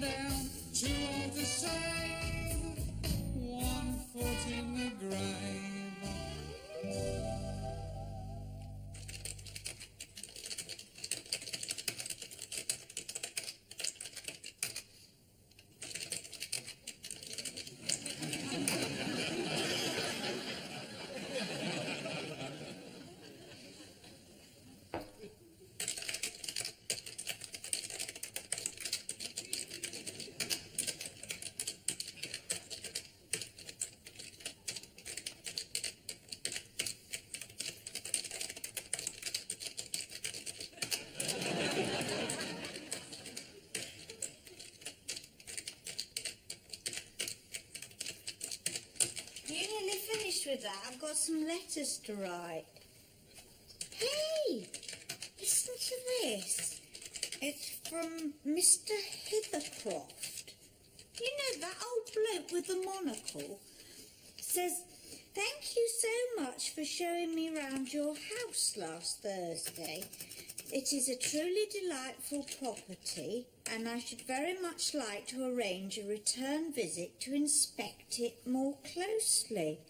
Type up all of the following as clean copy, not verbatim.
down, two on the side, 1 foot in the grave. With that, I've got some letters to write. Hey, listen to this. It's from Mr. Hithercroft. You know, that old bloke with the monocle. Says, thank you so much for showing me round your house last Thursday. It is a truly delightful property, and I should very much like to arrange a return visit to inspect it more closely.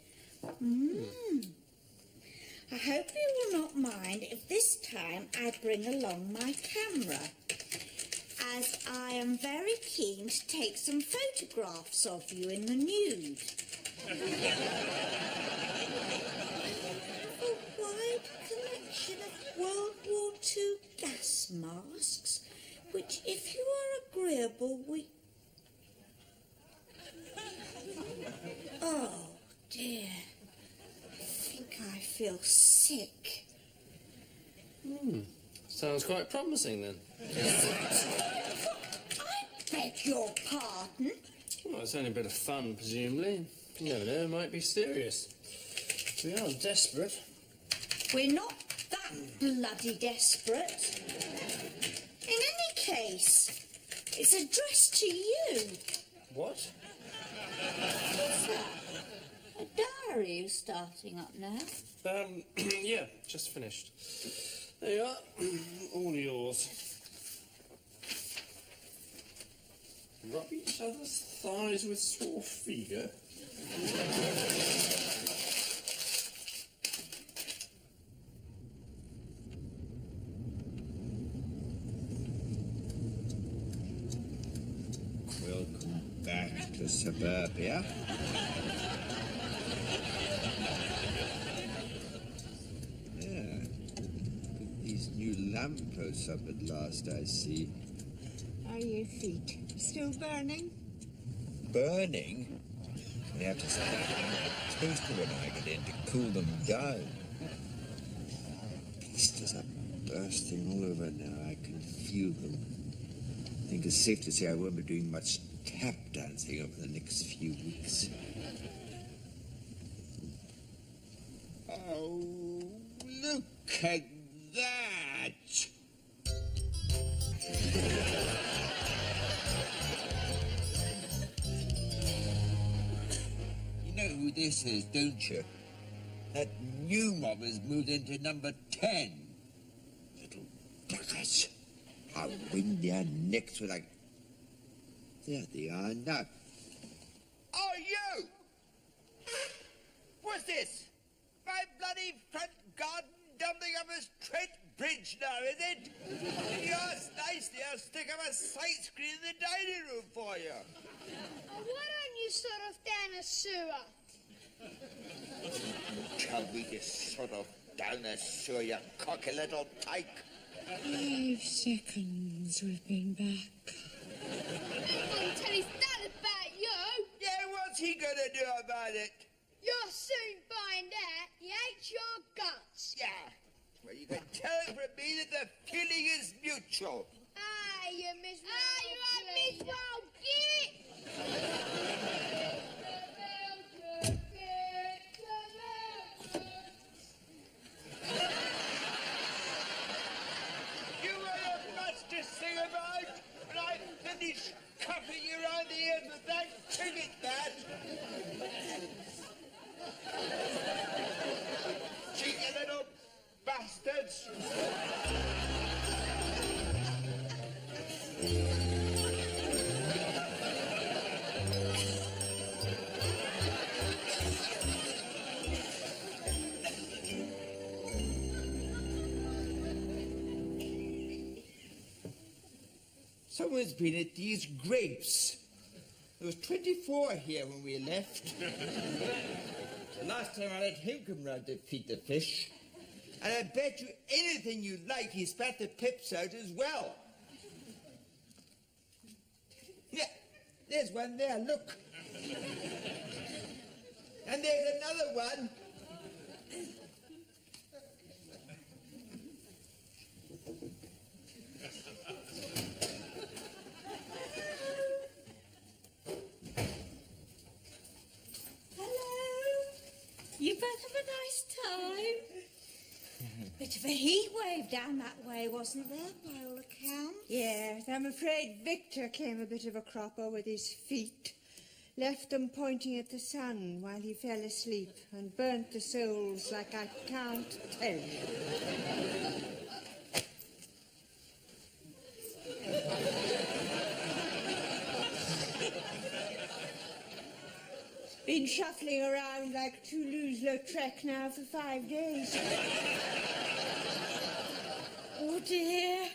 I hope you will not mind if this time I bring along my camera, as I am very keen to take some photographs of you in the nude. I have a wide collection of World War II gas masks, which, if you are agreeable, we... Oh, dear. I feel sick. Sounds quite promising then. I beg your pardon? Well, it's only a bit of fun, presumably. You never know, it might be serious. We are desperate. We're not that bloody desperate. In any case, it's addressed to you. What? What's that? A diary you're starting up now? Yeah, just finished. There you are, all yours. Rub each other's thighs with sore fever. Welcome back to suburbia. Lampposts up at last, I see. Are your feet still burning? Burning? We have to start a toaster when I get in to cool them down. Blisters are bursting all over now. I can feel them. I think it's safe to say I won't be doing much tap dancing over the next few weeks. Oh, look at that! You know who this is, don't you? That new mob has moved into number 10. Little buggers. I'll wring their necks with like... There they are now. Oh, you! What's this? My bloody front garden dumping up as Trent Bridge now, is it? Yes, nicely. I'll stick up a sight screen in the dining room for you. Oh, why don't you sort of down a sewer? Tell me to sort of down the sewer, you cocky little tyke. 5 seconds we've been back. I'll tell his dad about you. Yeah, what's he gonna do about it? You'll soon find out he hates your guts. Yeah. Well, you can tell from me that the feeling is mutual. Ah, you miserable. Ah, you miserable git. You were much to sing about when I finish cuffing you around the ears with that cricket bat. Cheeky little bastards. Someone's been at these grapes. There was 24 here when we left. The last time I let him come round to feed the fish. And I bet you anything you like he spat the pips out as well. Yeah, there's one there, look. And there's another one. You both have a nice time. Bit of a heat wave down that way, wasn't there, by all accounts? Yes, I'm afraid Victor came a bit of a cropper with his feet. Left them pointing at the sun while he fell asleep and burnt the soles like I can't tell you. Been shuffling around like Toulouse-Lautrec now for 5 days. Oh dear.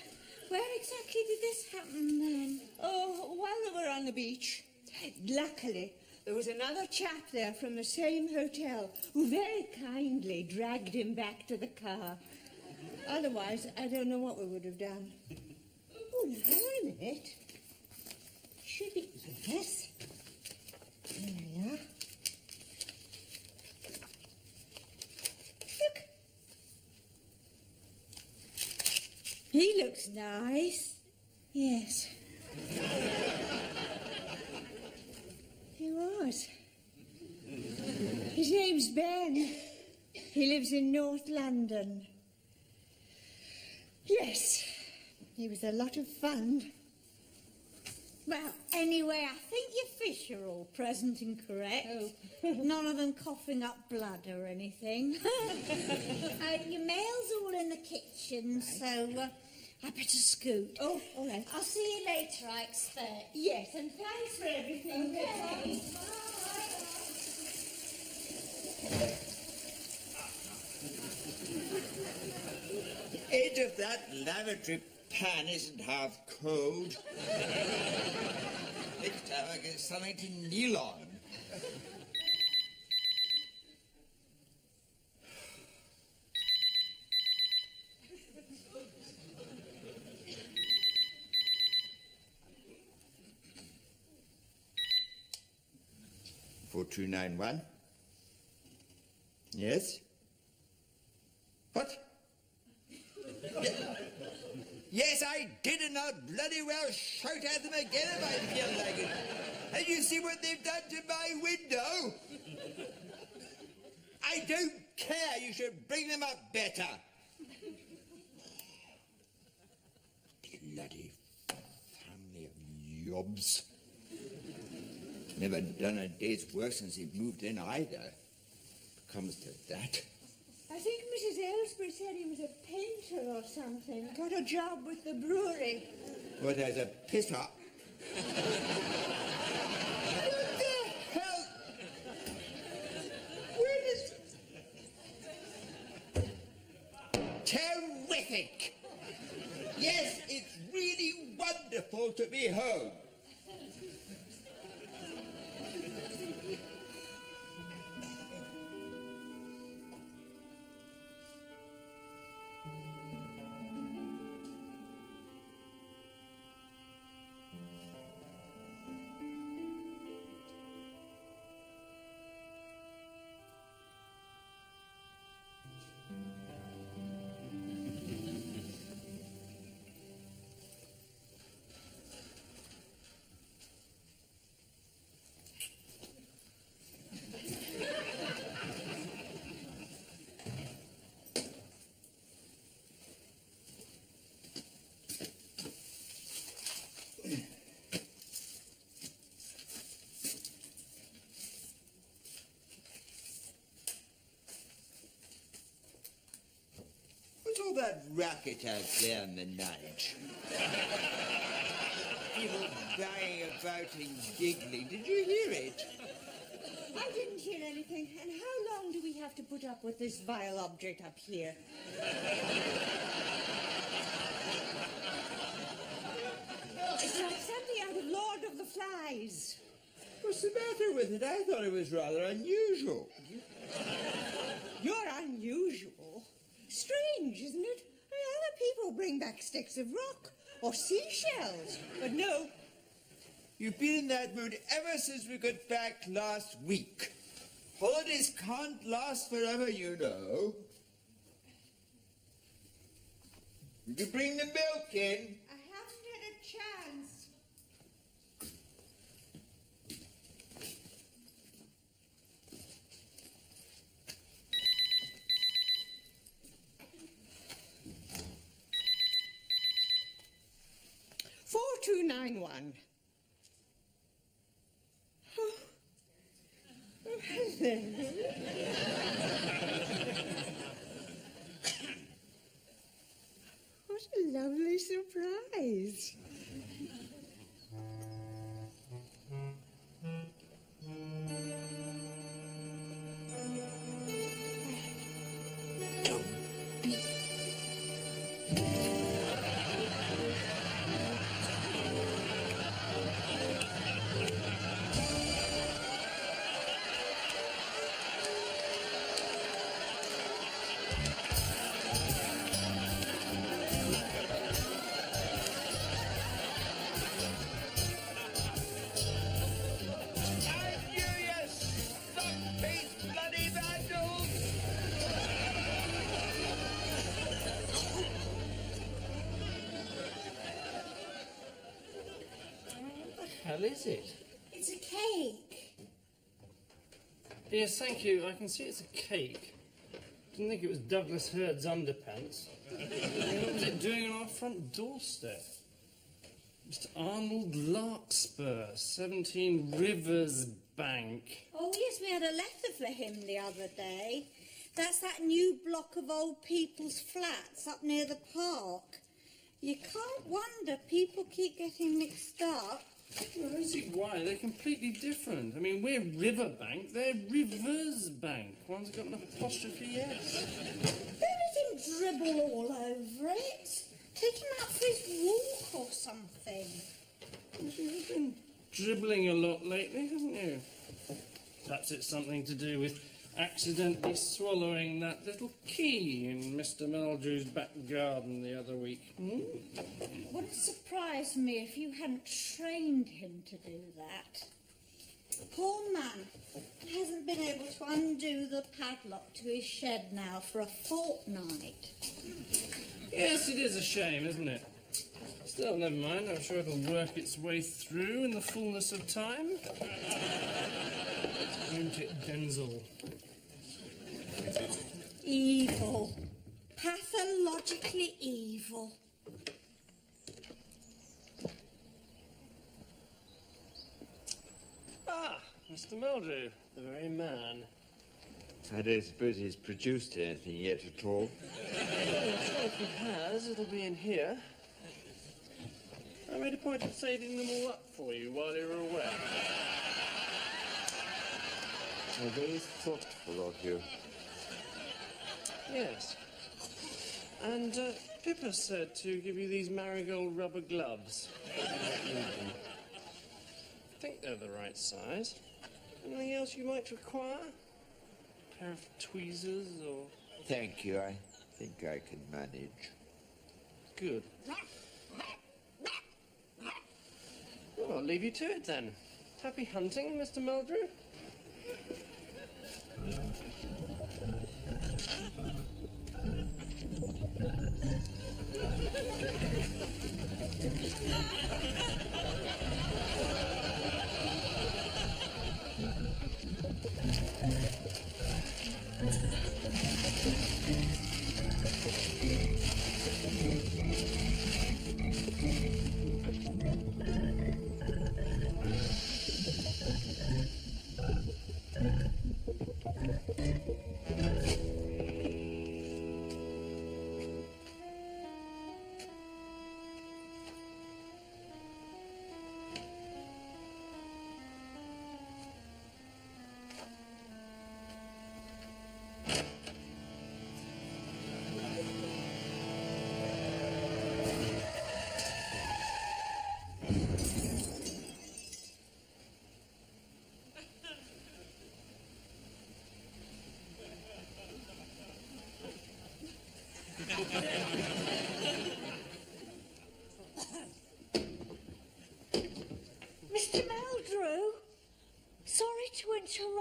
Where exactly did this happen then? Oh, while they were on the beach. Luckily, there was another chap there from the same hotel who very kindly dragged him back to the car. Otherwise, I don't know what we would have done. Oh, now a minute. Should be yes. There we are. Look. He looks nice. Yes. He was. His name's Ben. He lives in North London. Yes, he was a lot of fun. Well, anyway, I think your fish are all present and correct. Oh. None of them coughing up blood or anything. Your mail's all in the kitchen, so I better scoot. Oh, all right. I'll see you later, I expect. Yes, and thanks for everything. Okay. The edge of that lavatory pan isn't half cold. Next time I get something to kneel on. (4291). Yes? What? Yes, I did, and I'll bloody well shout at them again if I feel like it. And you see what they've done to my window? I don't care. You should bring them up better. Bloody family of yobs. Never done a day's work since he moved in either. Comes to that. I think Mrs. Aylesbury said he was a painter or something. Got a job with the brewery. What, as a pisser? What the hell? Where does... Terrific! Yes, it's really wonderful to be home. What's all that racket out there in the night? People banging about and giggling. Did you hear it? I didn't hear anything. And how long do we have to put up with this vile object up here? It's What's the matter with it? I thought it was rather unusual. You're unusual. Strange, isn't it? I mean, other people bring back sticks of rock or seashells, but no. You've been in that mood ever since we got back last week. Holidays can't last forever, you know. Did you bring the milk in? I haven't had a chance. $4291. What a lovely surprise. Hell is it? It's a cake. Yes, thank you. I can see it's a cake. Didn't think it was Douglas Hurd's underpants. What was it doing on our front doorstep? Mr. Arnold Larkspur, 17 Rivers Bank. Oh, yes, we had a letter for him the other day. That's that new block of old people's flats up near the park. You can't wonder people keep getting mixed up. Well, I don't see why. They're completely different. I mean, we're Riverbank, they're Rivers Bank. One's got an apostrophe S. Let him dribble all over it. Take him out for his walk or something. You've been dribbling a lot lately, haven't you? Perhaps it's something to do with accidentally swallowing that little key in Mr. Meldrew's back garden the other week. Wouldn't surprise me if you hadn't trained him to do that. Poor man hasn't been able to undo the padlock to his shed now for a fortnight. Yes, it is a shame, isn't it? Still, never mind. I'm sure it'll work its way through in the fullness of time. Won't it, Denzel? Evil. Pathologically evil. Ah, Mr. Meldrew, the very man. I don't suppose he's produced anything yet at all. Well, if he has, it'll be in here. I made a point of saving them all up for you while you were away. How very thoughtful of you. Yes. And Pippa said to give you these marigold rubber gloves. I think they're the right size. Anything else you might require? A pair of tweezers or... Thank you. I think I can manage. Good. Well, I'll leave you to it then. Happy hunting, Mr. Meldrew.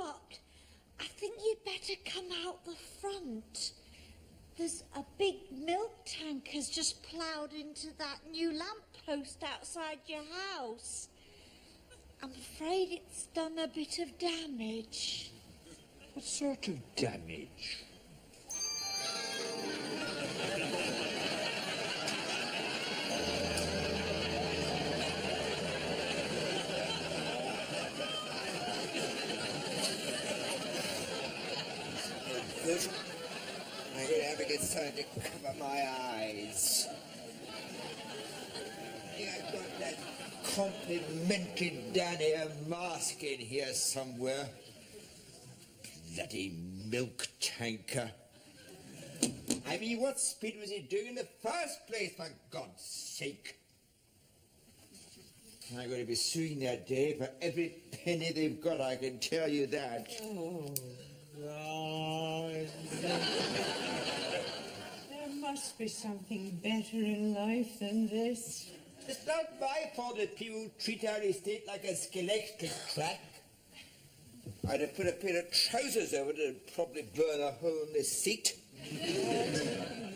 what? I think you'd better come out the front. There's a big milk tanker's just ploughed into that new lamppost outside your house. I'm afraid it's done a bit of damage. What sort of damage? Good. I'm going to have to get something to cover my eyes. Yeah, I've got that complimentary Daniel mask in here somewhere. Bloody milk tanker. I mean, what speed was he doing in the first place, for God's sake? I'm going to be suing that day for every penny they've got, I can tell you that. Oh, God. There must be something better in life than this. It's not my fault that people treat our estate like a skeletal track. I'd have put a pair of trousers over it and probably burn a hole in the seat.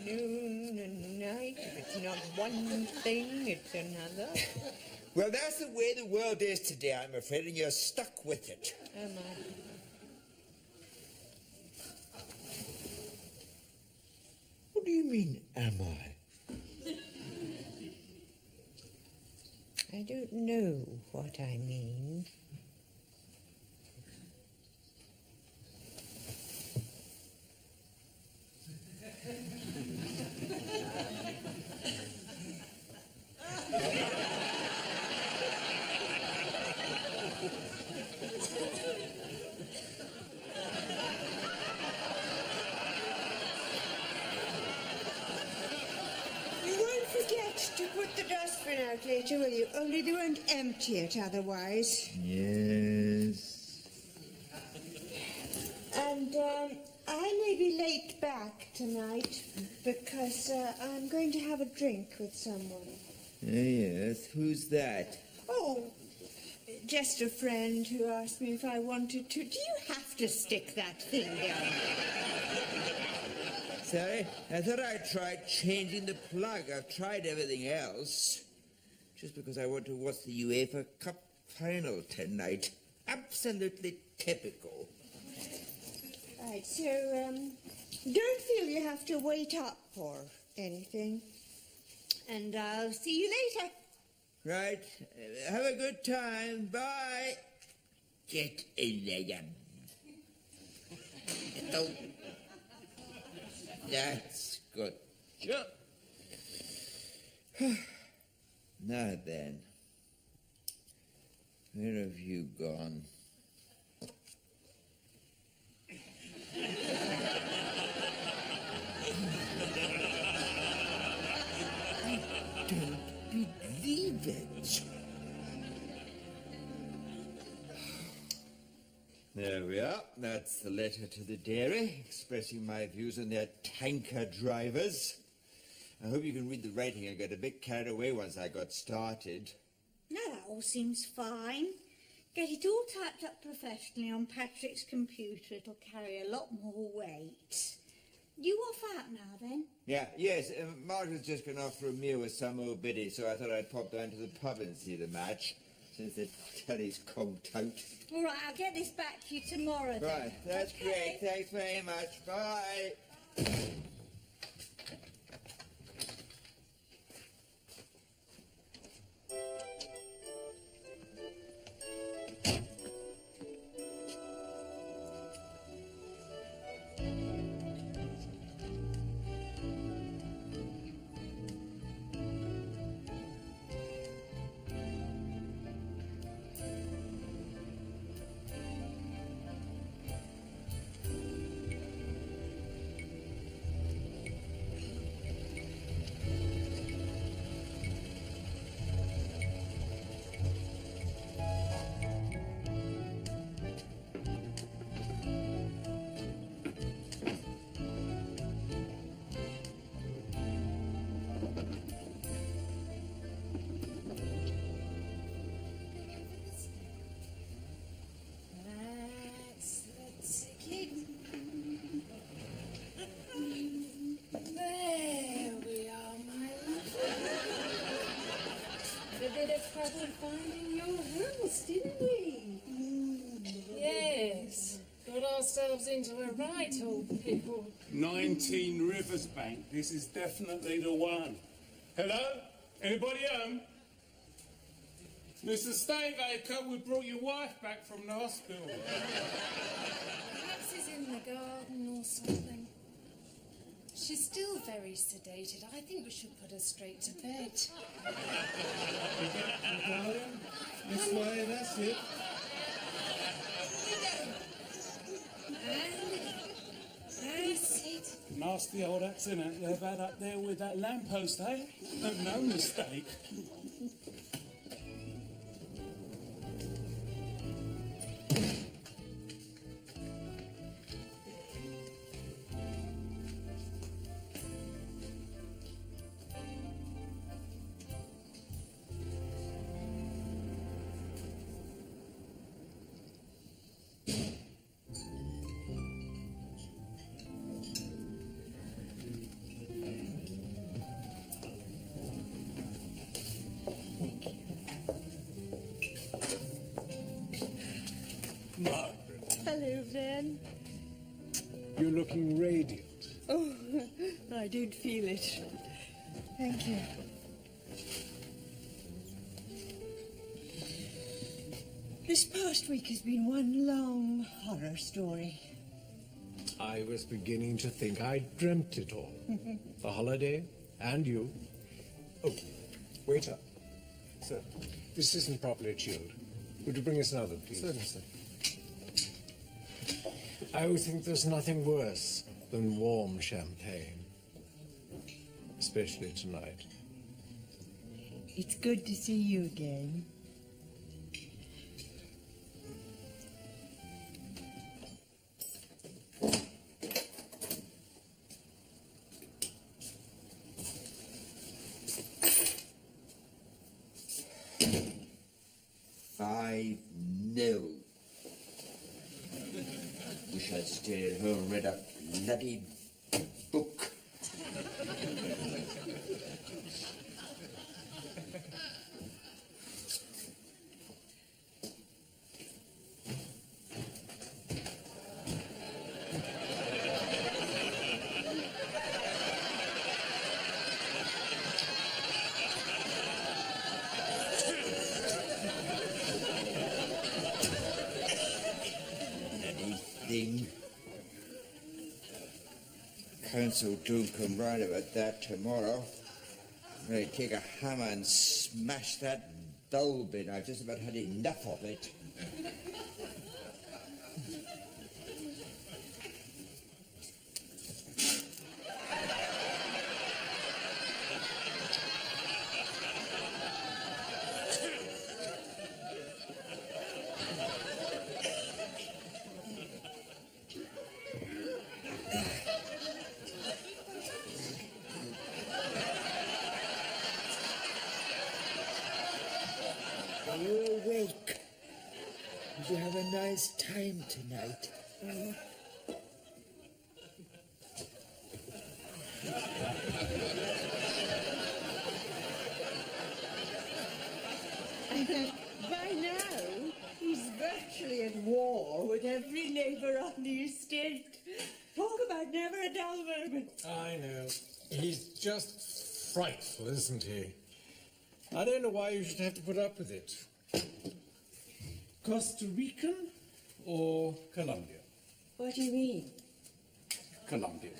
Noon and night. If it's not one thing, it's another. Well, that's the way the world is today, I'm afraid, and you're stuck with it. Am I? What do you mean, am I? I don't know what I mean. To put the dustbin out later, will you? Only they won't empty it otherwise. Yes. And I may be late back tonight because I'm going to have a drink with someone. Yes, who's that? Oh, just a friend who asked me if I wanted to. Do you have to stick that thing down? Sorry, I thought I tried changing the plug. I've tried everything else. Just because I want to watch the UEFA Cup final tonight. Absolutely typical. Right, so don't feel you have to wait up for anything. And I'll see you later. Right, have a good time. Bye. Get in there, you... Oh. That's good. Sure. Now then, where have you gone? I don't believe it. There we are. That's the letter to the dairy, expressing my views on their tanker drivers. I hope you can read the writing. I got a bit carried away once I got started. No, that all seems fine. Get it all typed up professionally on Patrick's computer. It'll carry a lot more weight. You off out now, then? Yes. Margaret's just gone off for a meal with some old biddy, so I thought I'd pop down to the pub and see the match, since the telly's conked out. All right, I'll get this back to you tomorrow, then. Right, that's Okay. great. Thanks very much. Bye. trouble finding your house, didn't we? Yes. Got ourselves into a right, old people. 19 Rivers Bank. This is definitely the one. Hello? Anybody home? Mr. Staymaker, we brought your wife back from the hospital. Perhaps he's in the garden or something. She's still very sedated. I think we should put her straight to bed. Darling, this way, that's it. Nasty old accident they've had up there with that lamppost, eh? No mistake. Margaret, Hello, Van. you're looking radiant. Oh, I did feel it. Thank you. This past week has been one long horror story. I was beginning to think I dreamt it all. The holiday, and you. Oh, wait up. Sir, this isn't properly chilled. Would you bring us another, please? Certainly, sir. I always think there's nothing worse than warm champagne. Especially tonight. It's good to see you again. Five nil. Wish I'd stayed at home and read a bloody book. Anything. Council do come round about that tomorrow. They take a hammer and smash that bulb in. I've just about had enough of it. You're awake. Did you have a nice time tonight? By now, he's virtually at war with every neighbour on the estate. Talk about never a dull moment. I know. He's just frightful, isn't he? I don't know why you should have to put up with it. Costa Rican or Colombia? What do you mean? Colombia.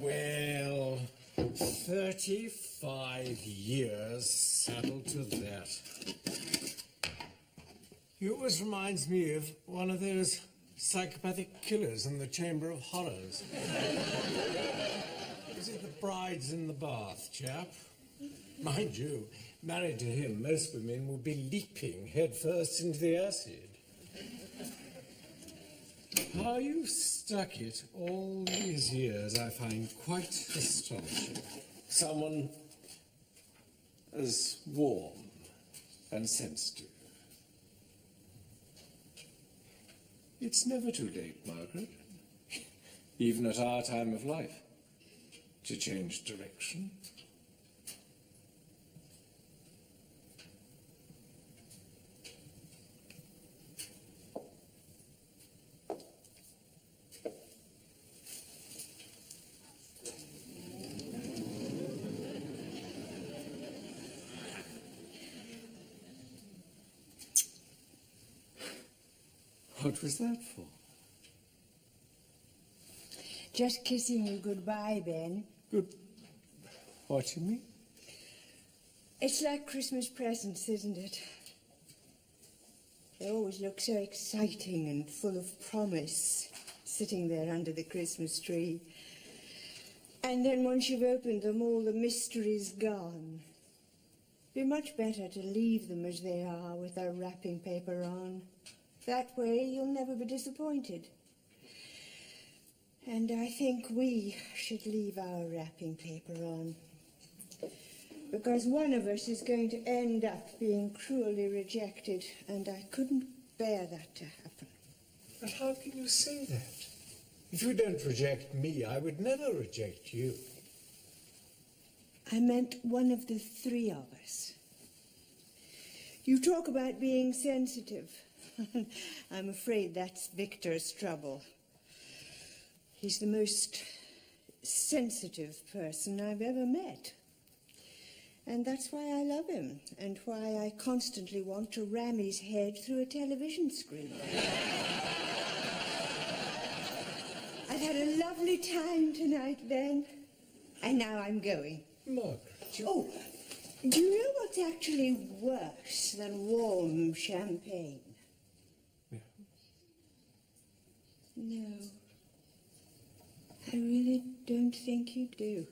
Well, 35 years saddled to that. He always reminds me of one of those psychopathic killers in the Chamber of Horrors. Is it the Brides in the Bath, chap? Mind you, married to him, most women would be leaping headfirst into the acid. How you've stuck it all these years, I find quite astonishing. Someone as warm and sensitive. It's never too late, Margaret, even at our time of life, to change direction. What was that for? Just kissing you goodbye, Ben. Good. What do you mean? It's like Christmas presents, isn't it? They always look so exciting and full of promise, sitting there under the Christmas tree. And then once you've opened them, all the mystery's gone. Be much better to leave them as they are with their wrapping paper on. That way you'll never be disappointed. And I think we should leave our wrapping paper on. Because one of us is going to end up being cruelly rejected, and I couldn't bear that to happen. But how can you say that? If you don't reject me, I would never reject you. I meant one of the three of us. You talk about being sensitive. I'm afraid that's Victor's trouble. He's the most sensitive person I've ever met. And that's why I love him, and why I constantly want to ram his head through a television screen. I've had a lovely time tonight, Ben, and now I'm going. Margaret, Oh, do you know what's actually worse than warm champagne? Yeah. No. I really don't think you do.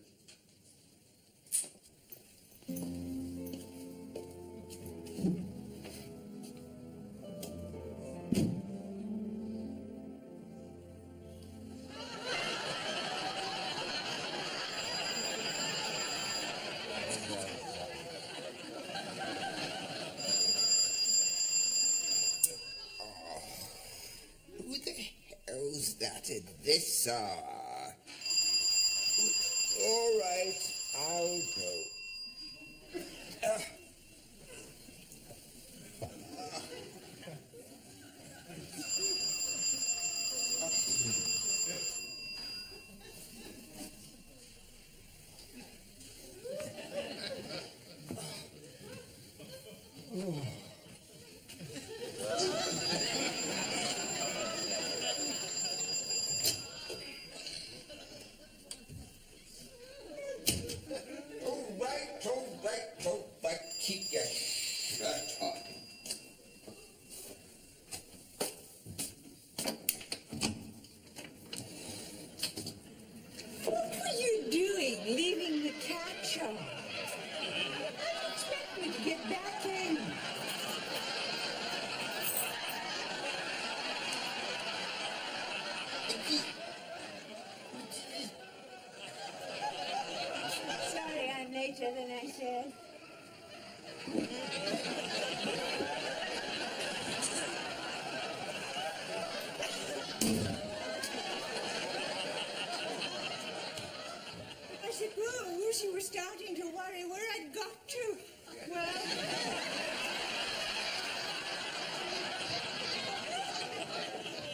Who the hell's that at this hour? All right, I'll go. All right, keep your shirt on. What were you doing, leaving the catch on? Expect me to get back in. Sorry, I'm later than I said. I suppose you were starting to worry where I'd got to. Well,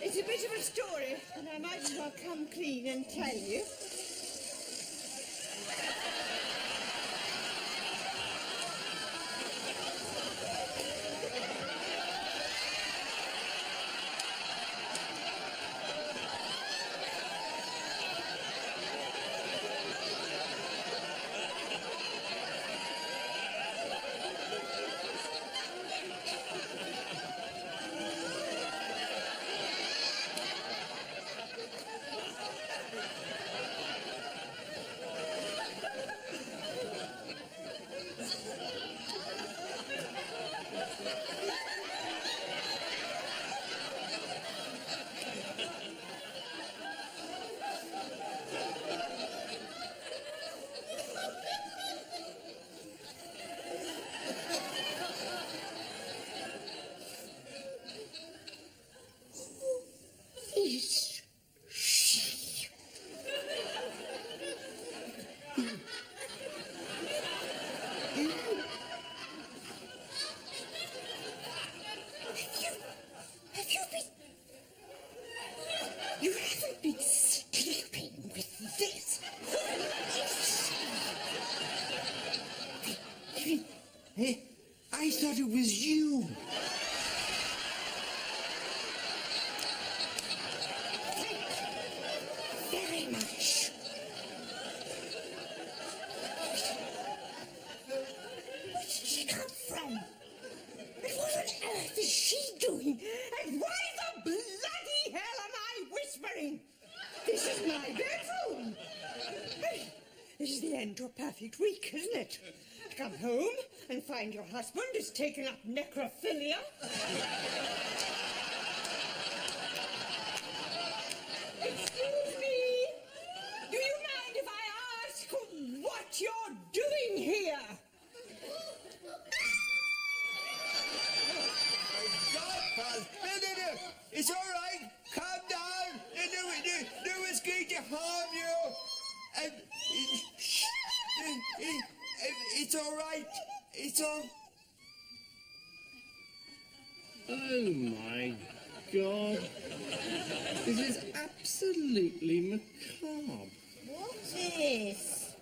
it's a bit of a story, and I might as well come clean and tell you. Is she? Have you been... You haven't been sleeping with this? Hey, I thought it was you. she come from? And what on earth is she doing? And why the bloody hell am I whispering? This is my bedroom. Hey, this is the end to a perfect week, isn't it? To come home and find your husband has taken up necrophilia. Excuse me. Do you mind if I ask what you're doing here? No. It's all right. Calm down. No one's going to harm you. It's all right. It's all... Oh my God. This is absolutely macabre. What is?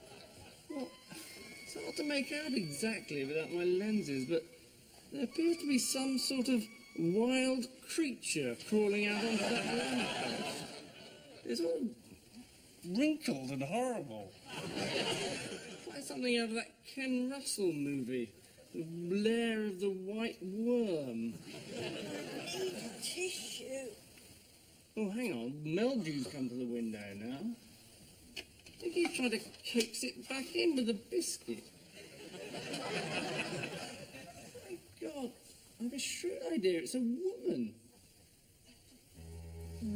Well, it's hard to make out exactly without my lenses, but there appears to be some sort of wild creature crawling out onto that lamppost. It's all wrinkled and horrible. It's like something out of that Ken Russell movie, The Lair of the White Worm. Need tissue. Oh, hang on. Meldew's come to the window now. I think he's trying to coax it back in with a biscuit. My God, I've a shrewd idea. It's a woman.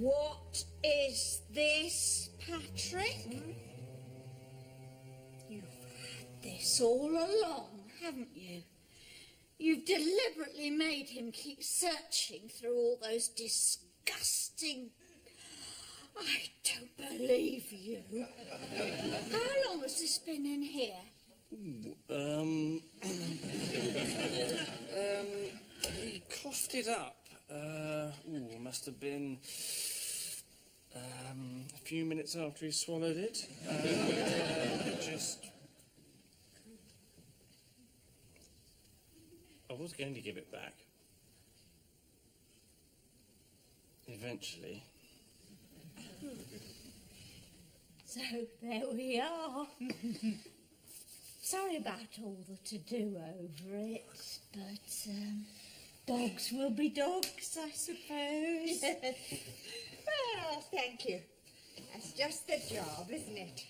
What is this, Patrick? You've had this all along, haven't you? You've deliberately made him keep searching through all those disgusting... I don't believe you. How long has this been in here? He coughed it up. Must have been a few minutes after he swallowed it. I was going to give it back. Eventually. So there we are. Sorry about all the to-do over it, but dogs will be dogs, I suppose. Well, thank you. That's just the job, isn't it?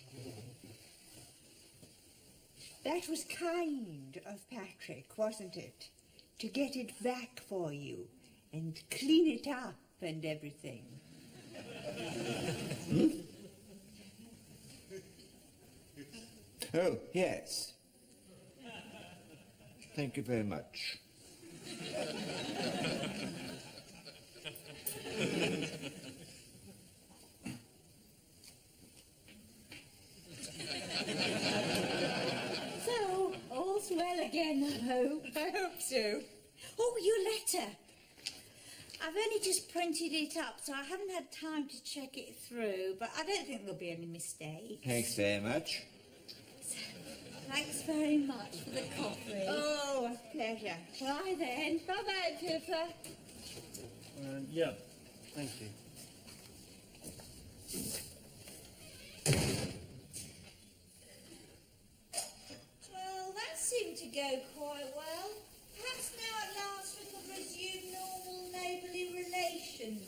That was kind of Patrick, wasn't it? To get it back for you and clean it up and everything. Oh, yes. Thank you very much. So, all's well again, I hope. I hope so. Oh, your letter. I've only just printed it up, so I haven't had time to check it through, but I don't think there'll be any mistakes. Thanks very much. Thanks very much for the coffee. Oh, a pleasure. Bye then. Bye-bye, Pippa. Yeah, thank you. Well, that seemed to go quite well. Perhaps now at last we could resume normal neighbourly relations.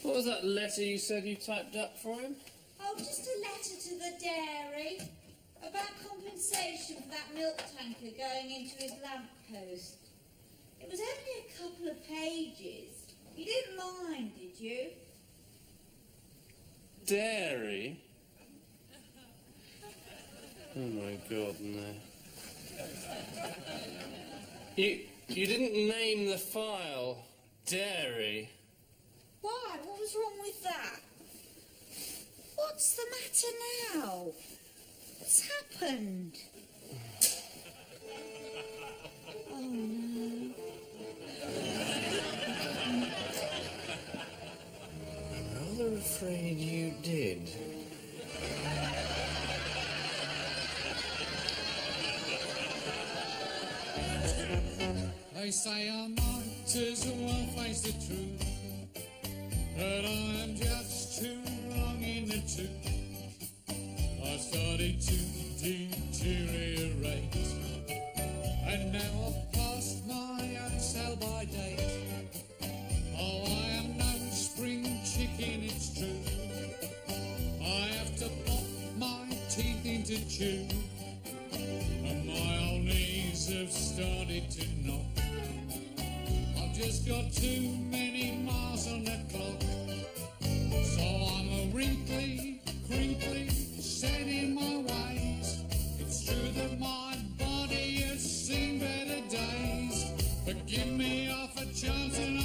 What was that letter you said you typed up for him? Oh, just a letter to the dairy about compensation for that milk tanker going into his lamppost. It was only a couple of pages. You didn't mind, did you? Dairy? Oh my God, no. You didn't name the file Dairy. Why? What was wrong with that? What's the matter now? What's happened? Oh no. I'm rather afraid you did. They say our martyrs won't face the truth, but I'm just too wrong in the tooth. I started to deteriorate. chew, and my old knees have started to knock. I've just got too many miles on the clock, so I'm a wrinkly, crinkly, set in my ways. It's true that my body has seen better days, but give me half a chance and